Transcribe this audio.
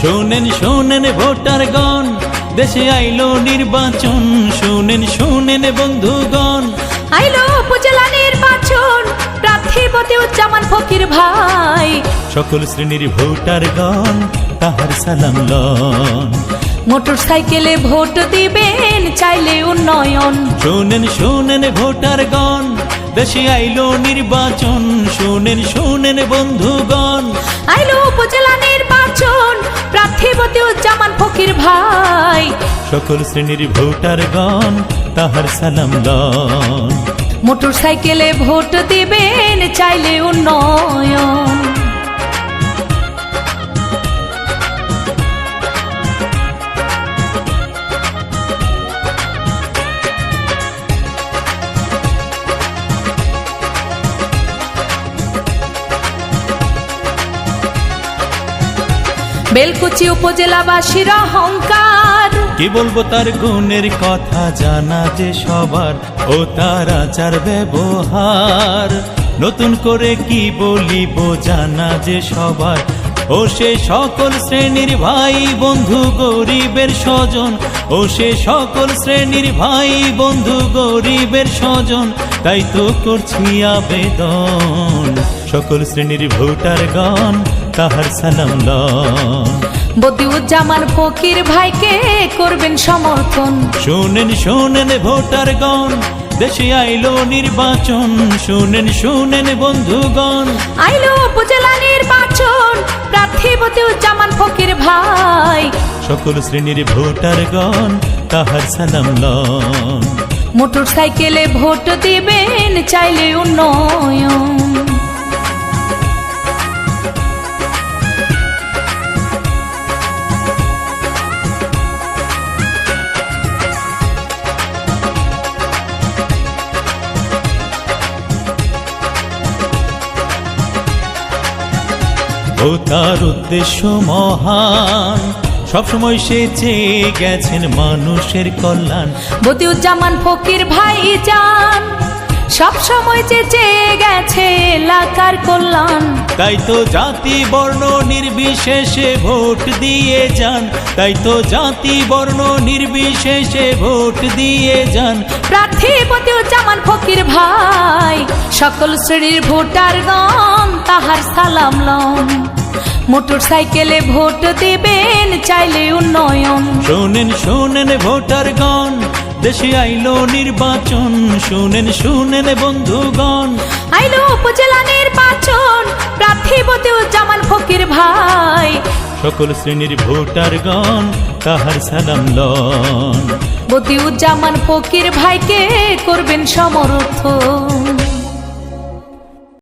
শোনেন শোনেন ভোটারগণ, দেশে আইলো নির্বাচন। শোনেন শোনেন বন্ধুগণ, আইলো উপজেলা নির্বাচন, প্রার্থী মতিউজ্জামান ফকির ভাই। সকল শ্রেণীর ভোটারগণ তাহার সালাম লন। মোটর সাইকেলে ভোট দিবেন, চাইলে উন্নয়ন। শোনেন শোনেন ভোটারগণ, দেশে আইলো নির্বাচন। শোনেন শোনেন বন্ধুগণ, আইলো উপজেলা নির্বাচন, প্রার্থী মতিউজ্জামান ফকির ভাই। সকল শ্রেণীর ভোটারগণ তাহার সালাম লন। মোটর সাইকেলে ভোট দিবেন, চাইলে উন্নয়ন। বেলকুচি উপজেলাবাসীর অহংকার, কি বলবো তার গুণের কথা, জানা যে সবার ও তার আচার ব্যবহার। নতুন করে কি বলিব, জানা যে সবার ও সে সকল শ্রেণীর ভাই বন্ধু গরিবের স্বজন। ও সে সকল শ্রেণীর ভাই বন্ধু গরিবের স্বজন। তাই তো করছি আবেদন, সকল শ্রেণীর ভোটারগণ তাহার সালাম লন। মতিউজ্জামান ফকির ভাইকে করবেন সমর্থন। শোনেন শোনেন ভোটারগণ, দেশে আইলো নির্বাচন। শোনেন শোনেন বন্ধুগণ, আইলো উপজেলা নির্বাচন, প্রার্থী মতিউজ্জামান ফকির ভাই। সকল শ্রেণীর ভোটারগণ তাহার সালাম লন। মোটর সাইকেলে ভোট দিবেন, চাইলে উন্নয়ন। ও তার উদ্দেশ্য মহান, সবসময় সে চেয়ে গেছেন মানুষের কল্যাণ। মতিউজ্জামান ফকির ভাই যান, সব সময় চেয়ে গেছে এলাকার কল্যাণ। তাই তো জাতি বর্ণ নির্বিশেষে ভোট দিয়ে যান। তাই তো জাতি বর্ণ নির্বিশেষে ভোট দিয়ে যান। প্রার্থী মতিউজ্জামান ফকির ভাই, সকল শ্রেণীর ভোটারগণ তাহার সালাম লন। মোটর সাইকেলে ভোট দিবেন, চাইলে উন্নয়ন। শোনেন শোনেন ভোটারগণ, দেশে আইলো নির্বাচন। শোনেন শোনেন বন্ধুগণ, আইলো উপজেলা নির্বাচন, প্রার্থী মতিউজ্জামান ফকির ভাই। সকল শ্রেণীর ভোটারগণ তাহার সালাম লন। মতিউজ্জামান ফকির ভাইকে করবেন সমর্থন।